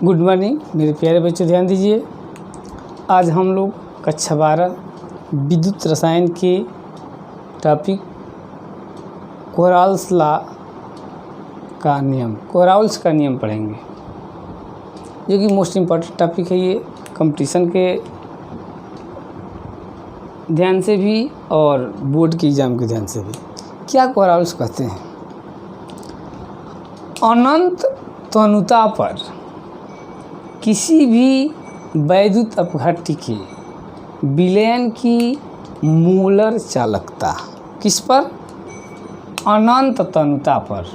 Good morning मेरे प्यारे बच्चों, ध्यान दीजिए। आज हम लोग कक्षा 12 विद्युत रसायन के टॉपिक कोराल्स लॉ का नियम, कोराल्स का नियम पढ़ेंगे, जो कि मोस्ट इम्पॉर्टेंट टॉपिक है। ये कंपटीशन के ध्यान से भी और बोर्ड के एग्ज़ाम के ध्यान से भी। क्या कोराल्स कहते हैं? अनंत तनुता पर किसी भी वैद्युत अपघट्य के विलयन की मोलर चालकता, किस पर? अनंत तनुता पर।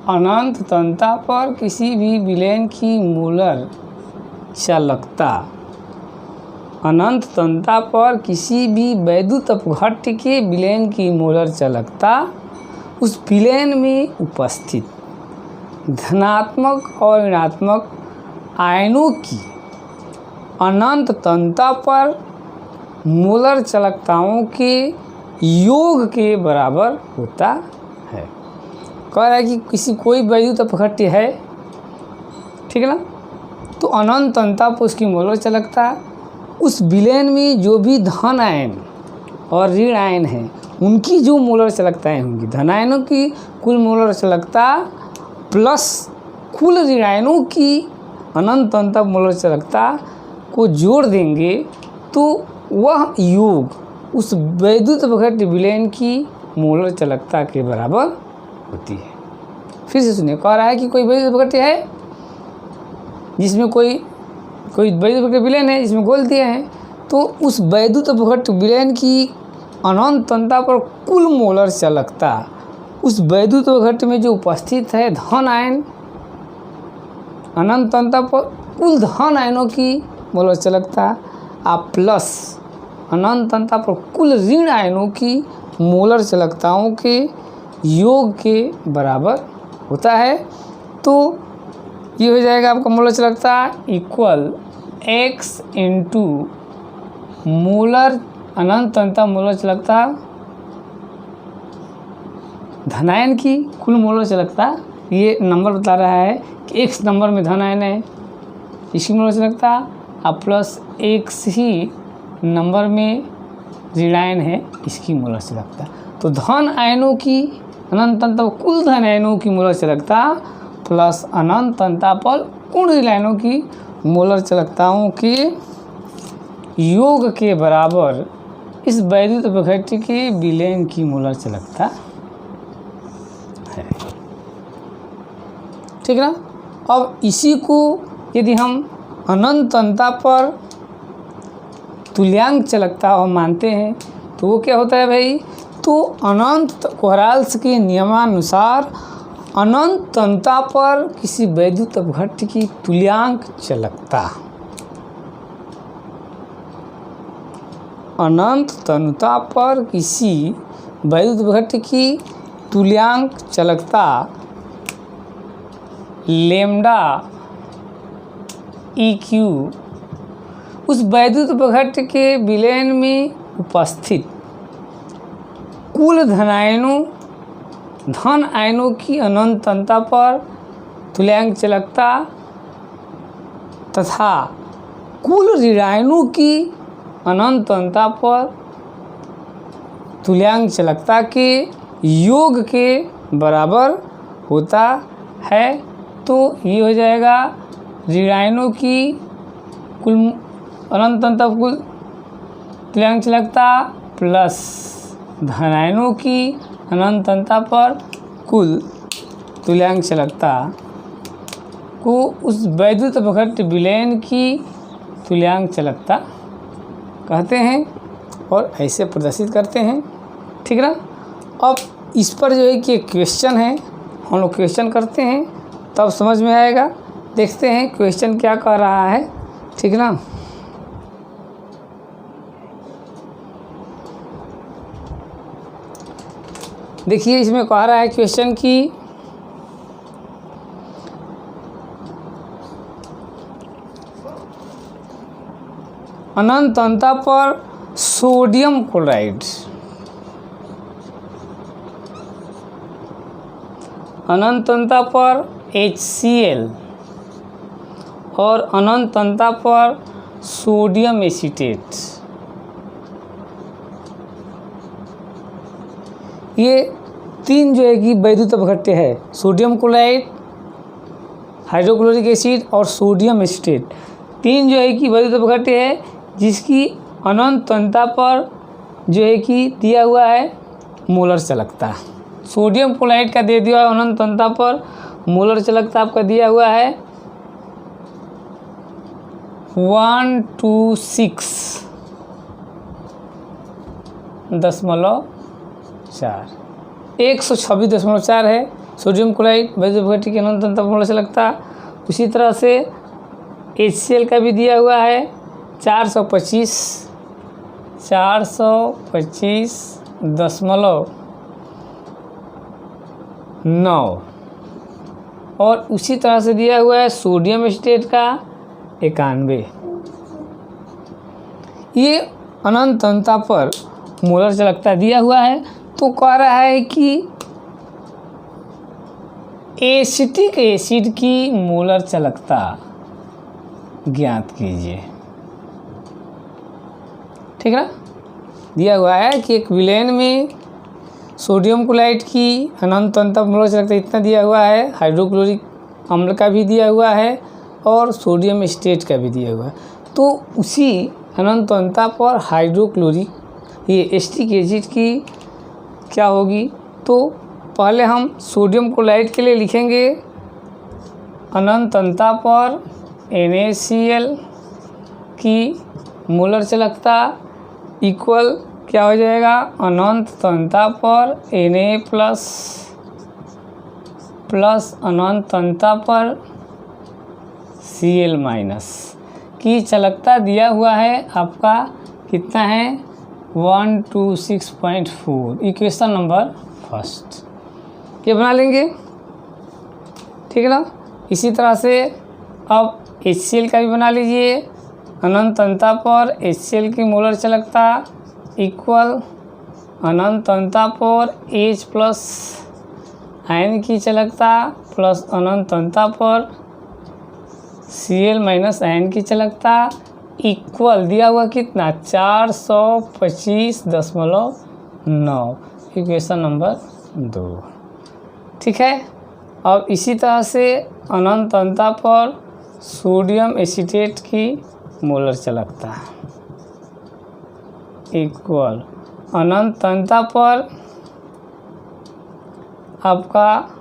अनंत तनुता पर किसी भी विलयन की मोलर चालकता, अनंत तनुता पर किसी भी वैद्युत अपघट्य के विलयन की मोलर चालकता उस विलयन में उपस्थित धनात्मक और ऋणात्मक आयनों की अनंत तनुता पर मोलर चालकताओं के योग के बराबर होता है। कह रहा है कि किसी कोई वैद्युत अपघट्य है, ठीक है ना, तो अनंत तनुता पर उसकी मोलर चालकता उस विलयन में जो भी धन आयन और ऋण आयन हैं उनकी जो मोलर चालकताएँ होंगी, धन आयनों की कुल मोलर चालकता प्लस कुल ऋण आयनों की अनंत तनुता मोलर चालकता को जोड़ देंगे तो वह योग उस वैद्युत अपघट्य विलयन की मोलर चालकता के बराबर होती है। फिर से सुनिए, कह रहा है कि कोई वैद्युत अपघट्य है जिसमें कोई वैद्युत अपघट्य विलयन है जिसमें गोल दिए हैं, तो उस वैद्युत अपघट्य विलयन की अनंत तनुता पर कुल मोलर चालकता उस वैद्युत अपघट्य में जो उपस्थित है धन आयन, अनंत तनुता पर कुल धन आयनों की मोलर चालकता आप प्लस अनंत तनुता पर कुल ऋण आयनों की मोलर चालकताओं के योग के बराबर होता है। तो ये हो जाएगा आपका मोलर चालकता इक्वल x इंटू मोलर अनंत तनुता मोलर चालकता धनायन की कुल मोलर चालकता। ये नंबर बता रहा है कि x नंबर में धन आयन है, इसकी मोलर चालकता और प्लस x ही नंबर में ऋणायन है, इसकी मोलर चालकता। तो धन आयनों की अनंत तनुता पर कुल धन आयनों की मोलर चालकता प्लस अनंत तनुता पर कुल ऋण आयनों की मोलर चालकताओं के योग के बराबर इस वैद्युत अपघट्य के विलयन की मोलर चालकता है, ठीक है ना। अब इसी को यदि हम अनंत तनुता पर तुल्यांक चालकता और मानते हैं तो वो क्या होता है भाई? तो अनंत कोराल्स के नियमानुसार अनंत तनुता पर किसी वैद्युत अपघट्य की तुल्यांक चालकता, अनंत तनुता पर किसी वैद्युत अपघट्य की तुल्यांक चालकता लेम्डा EQ उस वैद्युत अपघट्य के विलयन में उपस्थित कुल धन आयनों की अनंत तनुता पर तुल्यांक चालकता तथा कुल ऋण आयनों की अनंत तनुता पर तुल्यांक चालकता के योग के बराबर होता है। तो ये हो जाएगा ऋण आयनों की कुल अनंत तनुता पर कुल तुल्यांक चालकता प्लस धन आयनों की अनंत तनुता पर कुल तुल्यांक चालकता को उस वैद्युत अपघट्य विलयन की तुल्यांक चालकता कहते हैं और ऐसे प्रदर्शित करते हैं, ठीक है ना। अब इस पर जो है कि क्वेश्चन है, हम लोग क्वेश्चन करते हैं तब समझ में आएगा। देखते हैं क्वेश्चन क्या कह रहा है, ठीक है ना। देखिए इसमें कह रहा है क्वेश्चन की अनंत तनुता पर सोडियम क्लोराइड अनंत तनुता पर HCl और अनंत अंतता पर सोडियम एसीटेट। ये तीन जो है कि वैद्युत अपघट्य है, सोडियम क्लोराइड, हाइड्रोक्लोरिक एसिड और सोडियम एसीटेट, तीन जो है कि वैद्युत अपघट्य है जिसकी अनंत अंतता पर जो है कि दिया हुआ है मोलर चालकता। सोडियम क्लोराइड का दे दिया है अनंत अंतता पर मोलर चालकता आपका दिया हुआ है 126.4, 126.4 है सोडियम क्लोराइड वैद्युत अपघट्य की अनंत अंतता पर मोलर चालकता। उसी तरह से HCl का भी दिया हुआ है 425.9 और उसी तरह से दिया हुआ है सोडियम एसीटेट का 91। ये अनंत अंतता पर मोलर चालकता दिया हुआ है। तो कह रहा है कि एसिटिक एसिड की मोलर चालकता ज्ञात कीजिए। ठीक है ना, दिया हुआ है कि एक विलेन में सोडियम क्लोराइड की अनंत अंतता पर मोलर चालकता इतना दिया हुआ है, हाइड्रोक्लोरिक अम्ल का भी दिया हुआ है और सोडियम एसीटेट का भी दिया हुआ है। तो उसी अनंत अंतता पर हाइड्रोक्लोरिक ये एसिटिक एसिड की क्या होगी, तो पहले हम सोडियम क्लोराइड के लिए लिखेंगे अनंत अंतता पर NaCl की मोलर चालकता इक्वल क्या हो जाएगा, अनंत अंतता पर Na प्लस अनंत अंतता पर Cl माइनस की चालकता दिया हुआ है आपका कितना है 126.4, इक्वेशन नंबर फर्स्ट ये बना लेंगे। ठीक है ना, इसी तरह से अब HCl का भी बना लीजिए, अनंत अंतता पर HCl की मोलर चालकता इक्वल अनंत अंतता पर H प्लस आयन की चालकता प्लस अनंत अंतता पर Cl माइनस आयन की चालकता इक्वल दिया हुआ कितना 425.9, इक्वेशन नंबर 2। ठीक है, अब इसी तरह से अनंत अंतता पर सोडियम एसीटेट की मोलर चालकता इक्वल अनंत अंतता पर आपका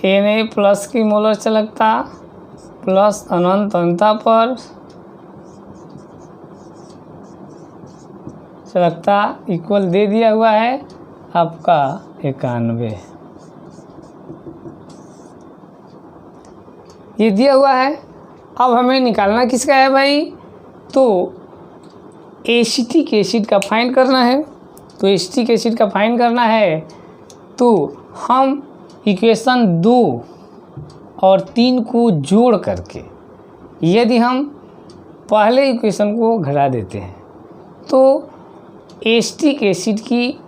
Na प्लस की मोलर चालकता प्लस अनंत अंतता पर चालकता इक्वल दे दिया हुआ है आपका 91। ये दिया हुआ है। अब हमें निकालना किसका है भाई, तो एसिटिक एसिड का फाइंड करना है। तो एसिटिक एसिड का फाइंड करना है तो हम इक्वेशन 2 और 3 को जोड़ करके यदि हम पहले इक्वेशन को घटा देते हैं तो एसिटिक एसिड की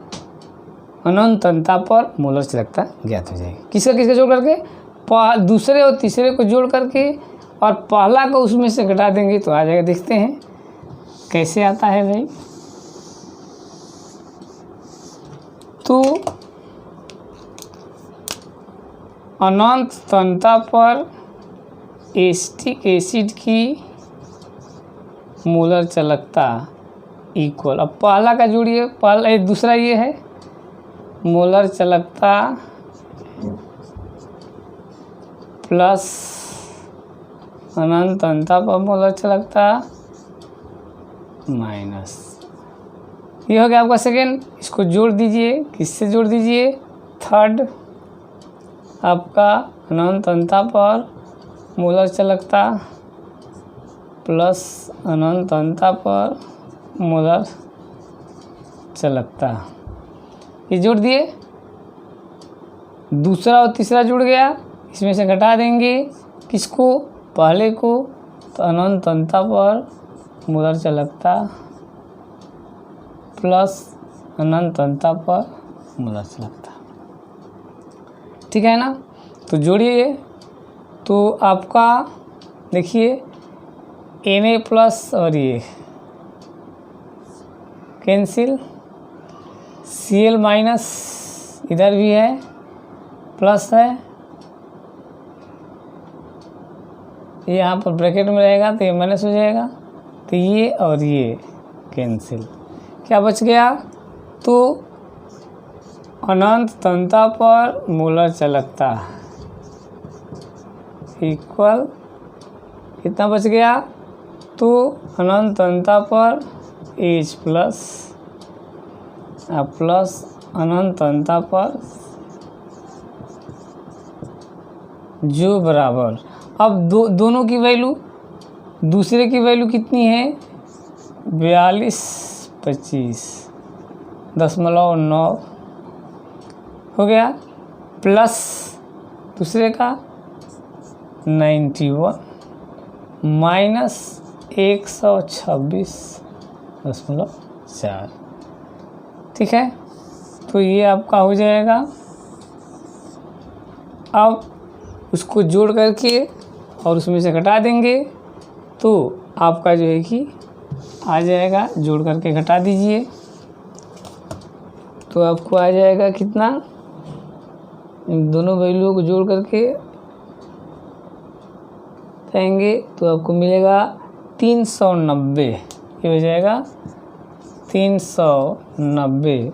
अनंत अंतता पर मोलर चालकता ज्ञात हो जाएगी। किसका किसका जोड़ करके, दूसरे और तीसरे को जोड़ करके और पहला को उसमें से घटा देंगे तो आ जाएगा। देखते हैं कैसे आता है भाई। तो अनंत अंतता पर एसिटिक एसिड की मोलर चालकता इक्वल, अब पहला का जोड़िए, पहला दूसरा ये है मोलर चालकता प्लस अनंत अंतता पर मोलर चालकता माइनस, ये हो गया आपका सेकेंड। इसको जोड़ दीजिए, किससे जोड़ दीजिए, थर्ड आपका अनंत अंतता पर मोलर चालकता प्लस अनंत अंतता पर मोलर चालकता, ये जोड़ दिए। दूसरा और तीसरा जुड़ गया, इसमें से घटा देंगे किसको, पहले को, तो अनंत अंतता पर मोलर चालकता प्लस अनंत अंतता पर मोलर चालकता। ठीक है ना। तो जोड़िए तो आपका देखिए Na प्लस और ये कैंसिल, Cl माइनस इधर भी है प्लस है, ये यहाँ पर ब्रैकेट में रहेगा तो ये माइनस हो जाएगा, तो ये और ये कैंसिल, क्या बच गया, तो अनंत तन्यता पर मोलर चालकता इक्वल कितना बच गया, तो अनंत तन्यता पर H प्लस प्लस अनंत तन्यता पर जो बराबर, अब दोनों की वैल्यू, दूसरे की वैल्यू कितनी है 42.25.9 हो गया, प्लस दूसरे का 91 माइनस 126.4, ठीक है। तो ये आपका हो जाएगा। अब उसको जोड़ करके और उसमें से घटा देंगे तो आपका जो है कि आ जाएगा, जोड़ करके घटा दीजिए तो आपको आ जाएगा कितना, इन दोनों वैल्यूओं को जोड़ करके जाएंगे तो आपको मिलेगा 390, ये हो जाएगा 390,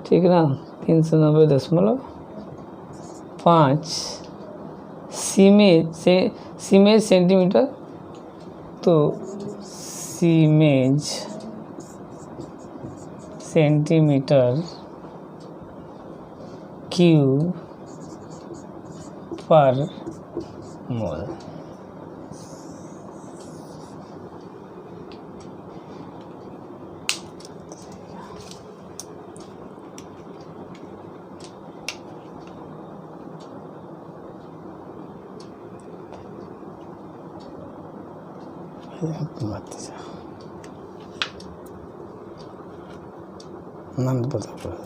ठीक ना, 390.5 सीमेज सेंटीमीटर, तो सीमेज सेंटीमीटर क्यूब पर मोल। नंद पता पड़ा,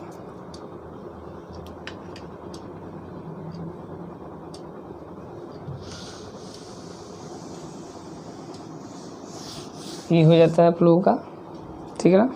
ये हो जाता है आप लोगों का, ठीक है ना।